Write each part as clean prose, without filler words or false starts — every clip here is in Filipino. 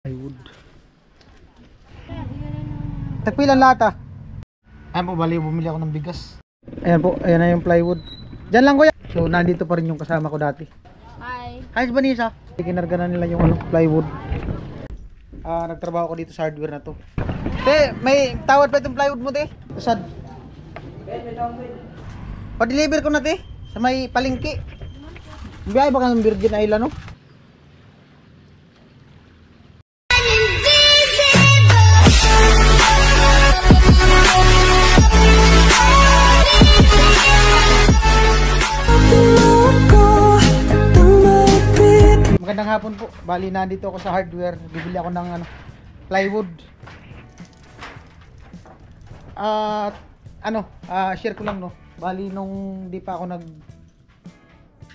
Plywood. Tagpilan lata. Ayan po, bali bumili ako ng bigas. Ayan po, ayan na yung plywood. Diyan lang kuya. So nandito pa rin yung kasama ko dati. Hi. Hi Vanessa. Kinarga na nila yung plywood. Nagtrabaho ko dito sa hardware na to. Te, may tawad pa itong plywood mo te? Sad. Pa-deliver ko na te sa may palengke. Biyay baka ng Virgin Island no? Magandang hapon po. Bali nandito ako sa hardware. Bibili ako ng plywood. Share ko lang no. Bali nung di pa ako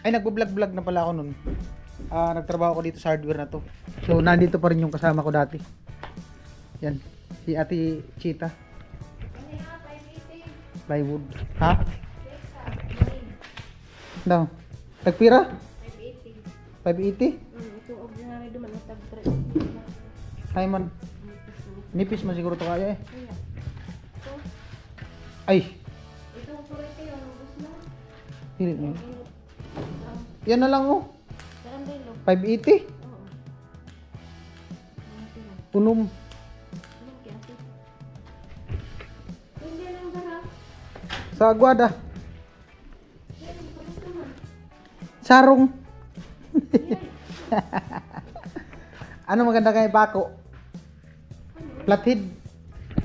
nagbo-vlog na pala ako nun. Nagtrabaho ko dito sa hardware na to. So nandito pa rin yung kasama ko dati. Yan, si Ate Chita. Plywood. Ha? No. Tagpira? 580? Ito ordinary duman na tag-3. Ay man. Nipis man siguro to kaya eh. Ay. Ito po rin kayo, ubos na. Hindi mo. Yan na lang oh. 580? Punong. Sa Aguada. Sarong. Ano maganda kay Paco? Flathead.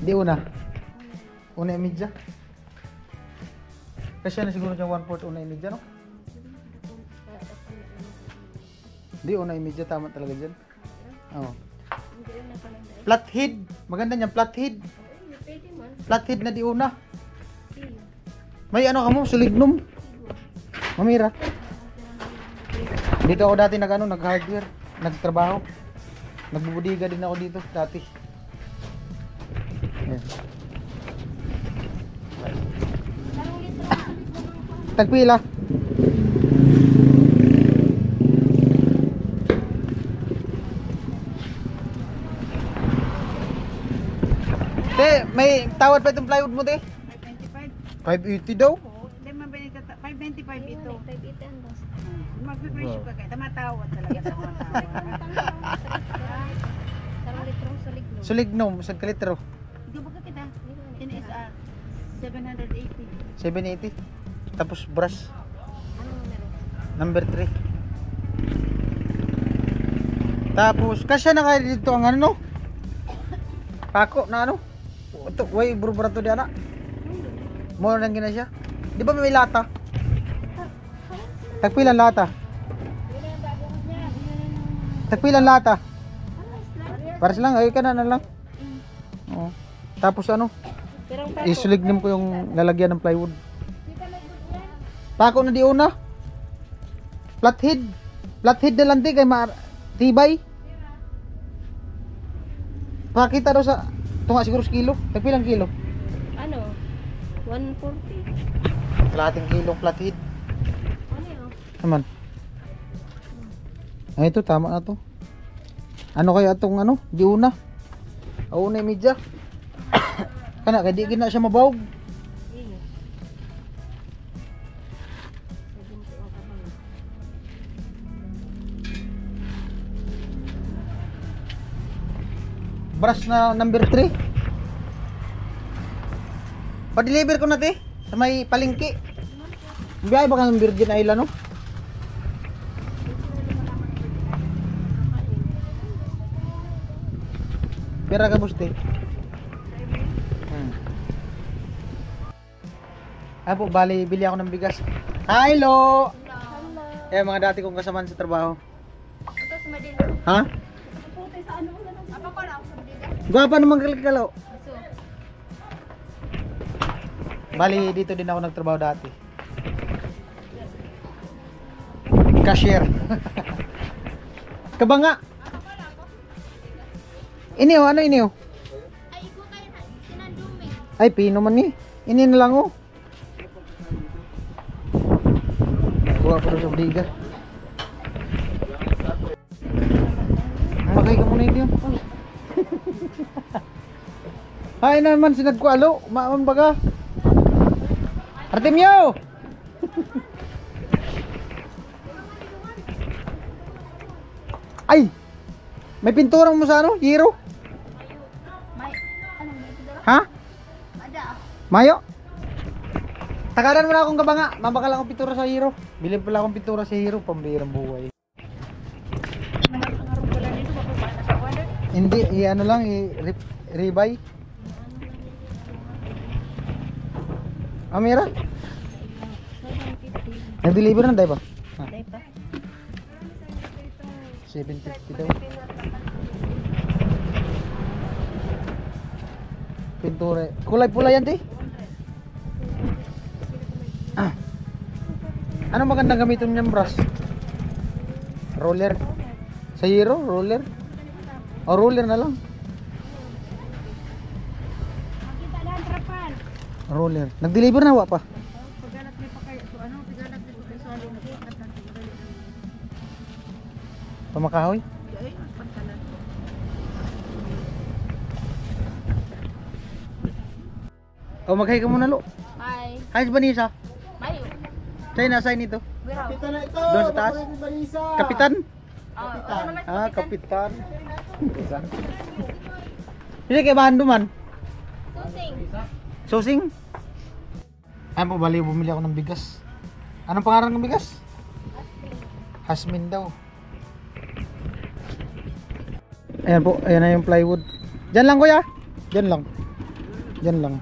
Di una. Una imidya. Kasi na siguro yung 1/4 una imidya no? Di una imidya tama talaga dyan. Oo. Flathead. Maganda niyan flathead. Flathead na di una. May ano ka mo? Sulignum. Mamira. Dito ako dati nag-hardware, nagtrabaho. Nagbubudiga din ako dito dati. Ayan. Tagpila. Te, may tawad pa itong plywood mo te? 580 daw? Hindi man ba 595 ito. 580 ang dos. Mag-presyo ka kaya tamatawad talaga tamatawad. Sarang litrong suligno. Sulignum, sa kalitro. Ikaw ba kita? Ini is 780. 780. Tapos brush, Anong numero? number 3. Tapos, kasya na kayo dito ang ano no? Pako na ano? Ito, way burbrato di anak. Mo nang gina siya. Di ba may lata? Tagpilan lata. Tagpilan lata. Para lang, ay ka na lang. Oo. Tapos ano? Isulignim ko yung lalagyan ng plywood. Pako na di una. Flathead. Flathead na lang di kay tibay. Pakita daw sa tunga siguro sa kilo. Tagpilang kilo? Ano? 140. Kalahating kilong flathead. Ano yun? Naman. Ay ito tama na to. Ano kaya itong ano? Di una. O una medya. Kana kaya di gina siya mabawag. Iyo. 70 ang kabang. Brush na number 3. Pa-deliver ko na te sa may palengke. Biyay baka ng Virgin Island no? Pera ka buste. Ay po, bali bili ako ng bigas. Hello. Eh mga dati kong kasamaan sa trabaho. Ito sa Madilo. Ha? Puti sa ano? Apa ko lang sa Madilo. Gwapa naman kalikalaw. So, Bali dito din ako nagtrabaho dati. Cashier. Kabanga. Iniyo, ano iniyo? ay iko kayo na sinandumi. Ay, pino man ni. Ini na lang oh. Kuha ko sa bigas. Magay ka muna yun. Ay naman sinagkualo, maamon baga. Artemio! Ay! May pinturang mo sa ano? Hero? May, ano, may tudara? Ha? Ada. Mayo? Takaran mo na akong kabanga. Mabakal akong pintura sa Hero. Bilhin pala akong pintura sa Hero. Pambihirang buhay. Nangarap ko lang dito, mapapaan na sa water. Hindi, ano lang, i-rebuy. Amira? 750. Nag-deliver na tayo ba? Ha, Dahil pa. 750 daw. Pintura. Kulay pula yan, ti? Ah. Ano magandang gamitin niyang brush? Roller. Sa Hero, roller. O roller na lang. Makita na ang trapan. Roller. Nag-deliver na wa pa. Paggalat may pa kayo. So ano, paggalat may pa kayo. So ano, nagpakat na ito. Pamakahoy. Ay, pantalan. O maghay ka muna lo. Hi. Hi Vanessa. Mayo. Sa'yo na sign ito. Wiraw. Doon sa taas. Kapitan. Ano naman si Ah, Kapitan? kapitan. Bisa kayak bahan duman. Susing. Susing. Ayan po, bali bumili ako ng bigas. Anong pangalan ng bigas? Hasmin daw. Ayan po, ayan na yung plywood. Diyan lang kuya. Diyan lang. Diyan lang.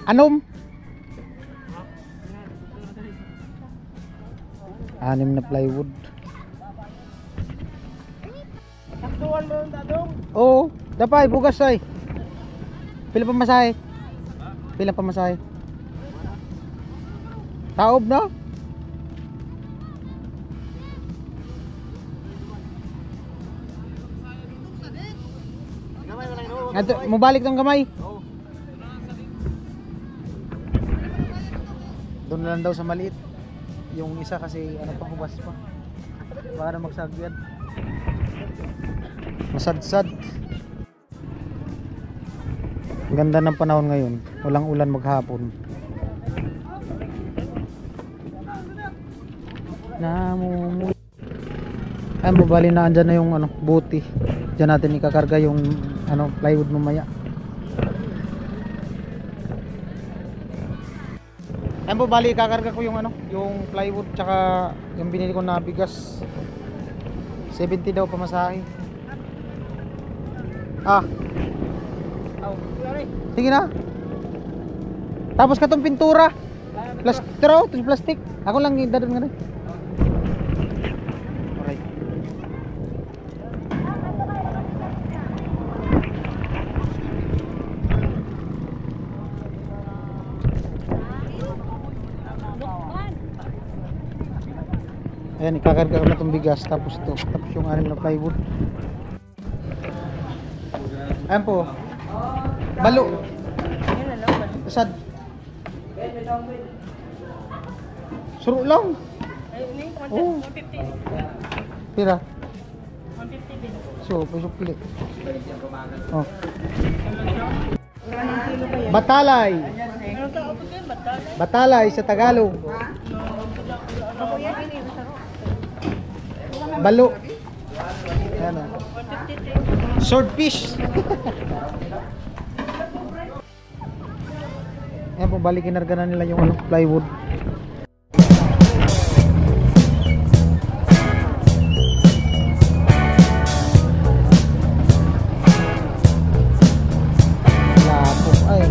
Anom? 6 na plywood. Taktuan mo ang dadong. Oo, dapay, bugas ay. Pila pa masahe? Pila pa masahe? Taob na? Ato, mubalik tong kamay. Doon na lang daw sa maliit. Yung isa kasi ano pa, hugas pa. Para magsagyan. Masadsad. Ganda ng panahon ngayon. Walang ulan maghapon. Namumuy. Ay, mabali na andyan na yung ano, buti. Diyan natin ikakarga yung ano, plywood mamaya. Ay, mabali ikakarga ko yung ano, yung plywood tsaka yung binili ko na bigas. 70 daw pamasahe. Ah. Sige na. Tapos katong pintura. Plastro, ito plastic. Ako lang dadon nga rin. Alright. Ayan, ikakarga ko na itong bigas. Tapos ito. Tapos yung 6 na plywood. Ayan po. Balo. Sad. Suro lang. Oh. Pira. 150 din. So, pasok pili. Oh. Batalay. Ano ka ako din? Batal. Batalay sa Tagalog. Ako yan ini. Balo. Ayan o. 150. Swordfish. Ayan po, balik kinarga na nila yung ano, plywood. Lapo ay.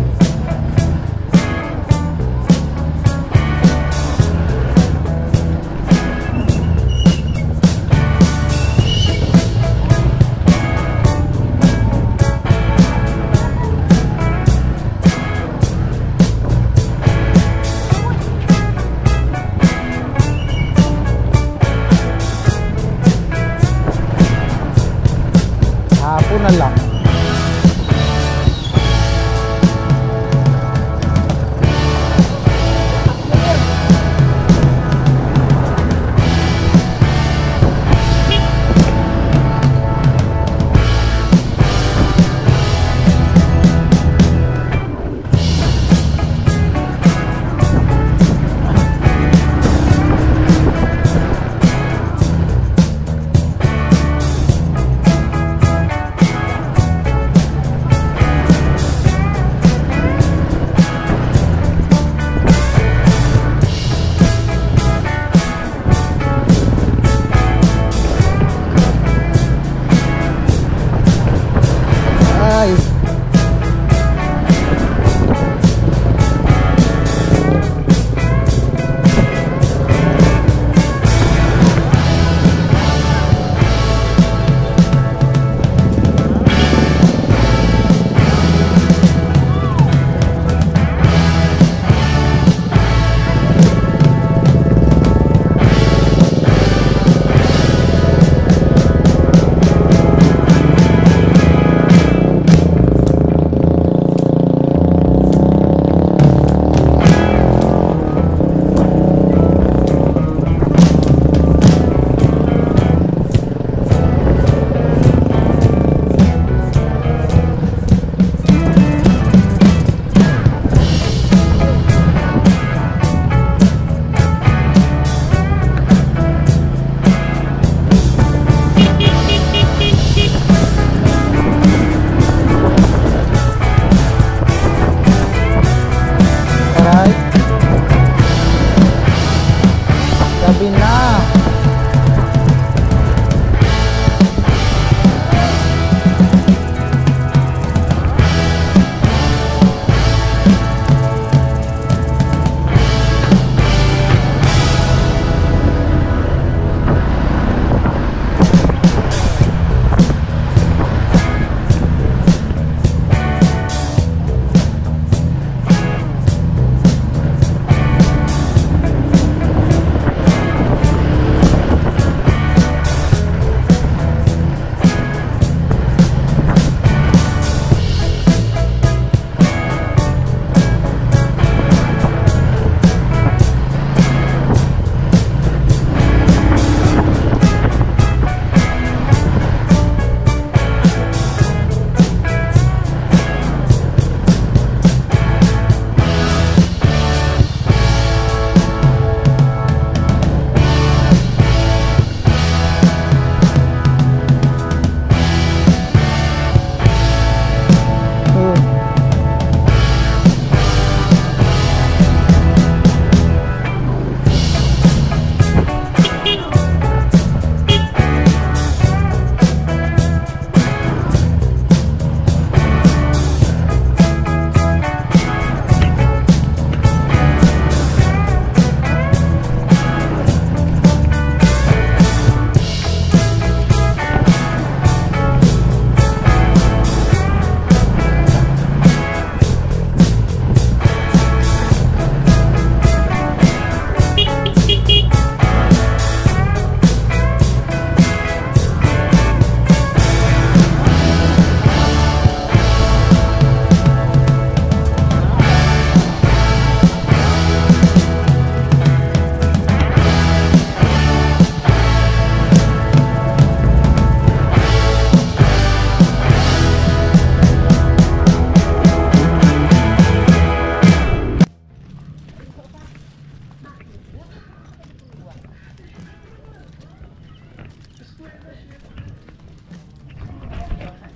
Hapon na lang.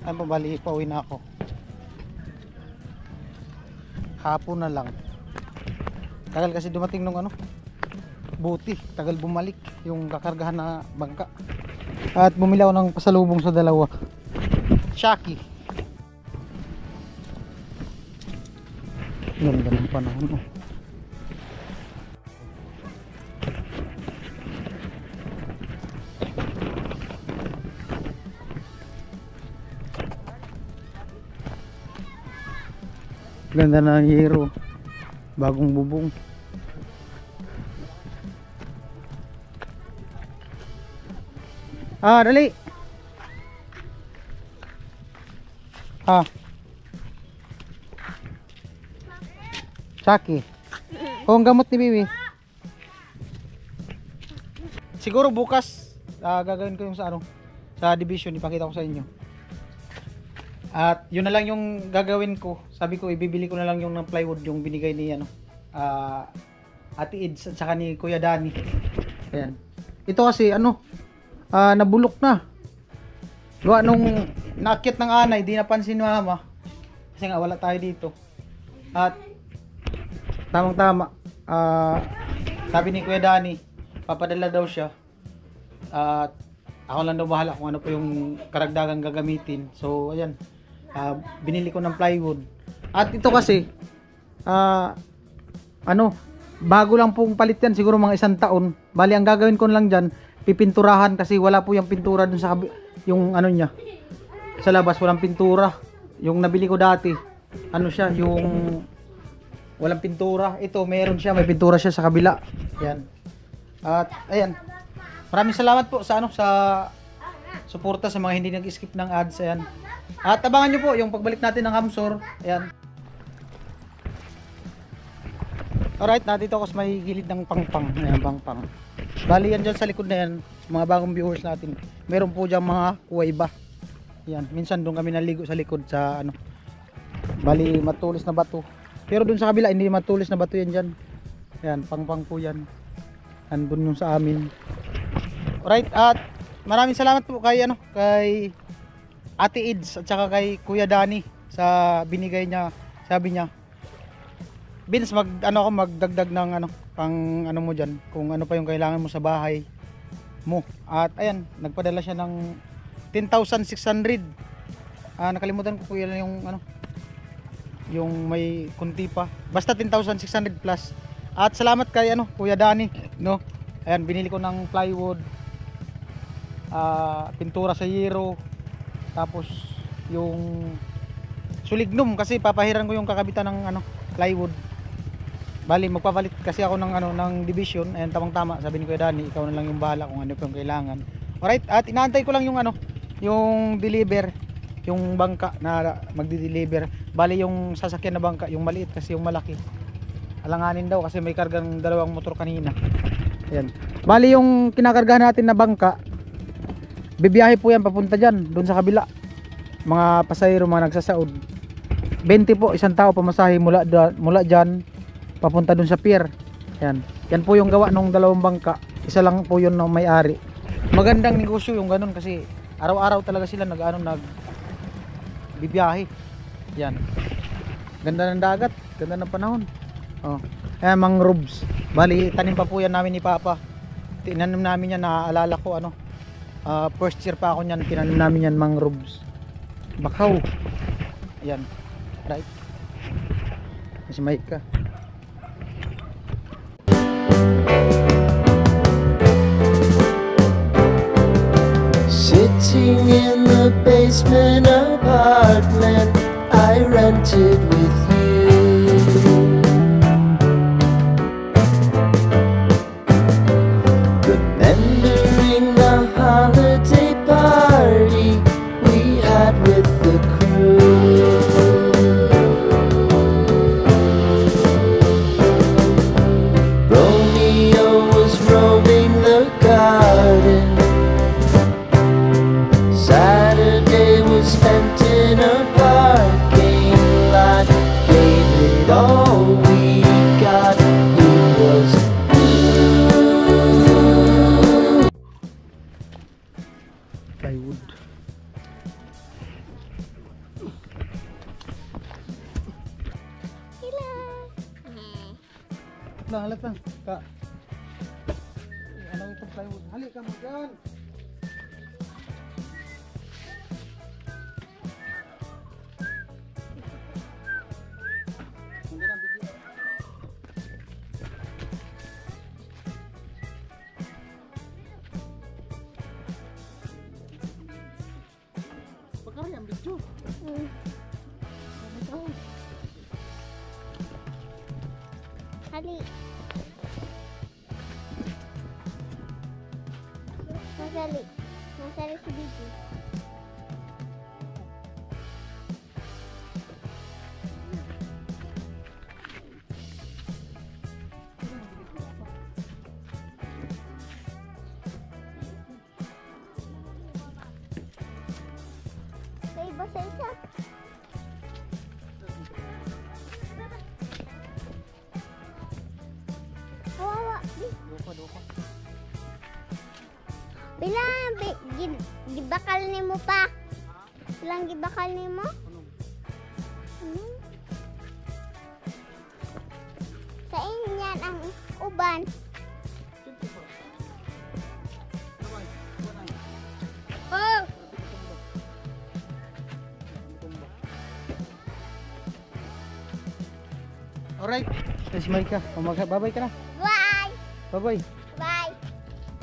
Ano pa, bali, pauwi na ako. Hapon na lang. Tagal kasi dumating nung ano, buti, tagal bumalik yung kakargahan na bangka. At bumili ako ng pasalubong sa dalawa. Shaki. Ganda ng panahon. Ganda ng hero. Bagong bubong. Dali. Saki. Ang gamot ni Bibi. Siguro bukas gagawin ko yung sa ano, sa division, ipakita ko sa inyo. At yun na lang yung gagawin ko. Sabi ko ibibili ko na lang yung ng plywood yung binigay ni ano, Ate Ids at saka ni Kuya Danny. Ayan. Ito kasi ano, nabulok na. Gawa nung naakyat ng anay, di napansin ni Mama. Kasi nga wala tayo dito. At tamang tama, sabi ni Kuya Danny, papadala daw siya. At ako lang daw bahala kung ano po yung karagdagang gagamitin. So ayan, binili ko ng plywood. At ito kasi ano, bago lang pong palit yan, siguro mga 1 taon. Bali ang gagawin ko lang dyan, pipinturahan kasi wala po yung pintura dun sa yung ano niya. Sa labas walang pintura. Yung nabili ko dati, ano siya, yung walang pintura. Ito meron siya, may pintura siya sa kabila. Yan. At ayan. Maraming salamat po sa ano, sa suporta sa mga hindi nag-skip ng ads. Ayan. At abangan nyo po yung pagbalik natin ng Hamsor. Ayan. Alright, nandito ako sa may gilid ng pangpang. Ayan, pangpang. Bali yan dyan sa likod na yan, mga bagong viewers natin. Meron po dyan mga kuwaiba. Yan, minsan doon kami naligo sa likod sa ano. Bali matulis na bato. Pero doon sa kabila hindi matulis na bato yan dyan. Yan, pangpang po yan. Andun yung sa amin. Alright, at maraming salamat po kay ano, kay Ate Ids at saka kay Kuya Danny sa binigay niya. Sabi niya, Vince, magdagdag ng ano, pang ano mo diyan, kung ano pa yung kailangan mo sa bahay mo. At ayan, nagpadala siya ng 10,600. Nakalimutan ko kung yung ano, yung may kunti pa. Basta 10,600 plus. At salamat kay ano, Kuya Danny, no. Ayan, binili ko ng plywood, pintura sa yero, tapos yung sulignum kasi papahiran ko yung kakabitan ng ano, plywood. Bali magpapalit kasi ako ng ano, ng division. Ayan, tamang-tama, sabi ni Kuya Danny, ikaw na lang yung bahala kung ano yung kailangan. Alright, at inaantay ko lang yung ano, yung deliver, yung bangka na magdi-deliver. Bali yung sasakyan na bangka, yung maliit kasi yung malaki alanganin daw kasi may kargang 2 motor kanina. Ayan. Bali yung kinakargahan natin na bangka, bibiyahe po yan papunta dyan, doon sa kabila. Mga pasahero, mga nagsasaod. 20 po, isang tao pamasahe mula dyan papunta doon sa pier. Ayan. Yan po yung gawa ng 2 bangka. Isa lang po yun ng may-ari. Magandang negosyo yung ganun kasi araw-araw talaga sila bibiyahe. Yan. Ganda ng dagat, ganda ng panahon. Oh. Ayan, mangroves. Bali, tanim pa po yan namin ni Papa. Tinanim namin yan, naaalala ko ano. First year pa ako niyan, tinanim namin yan mangroves. Bakaw. Ayan. Right. Mas mic ka. Sitting in the basement apartment I rented with you. Remembering the holiday party we had with the crew. Romeo was roaming the garden. Saturday was spent in a bar. halat lang. Ka. Ano itong plywood? Hali ka mo dyan. Hindi na, bigyan. Pagkari ang video. Hali. Masali. Masali si Biji. Sa iba sa isa. Kawawa. Duko. Bilang gibakal ni mo pa. Bilang gibakal ni mo. Sa inyan ang uban. Oh! Alright. Yes, Maika. Bye-bye ka na. Bye! Bye-bye.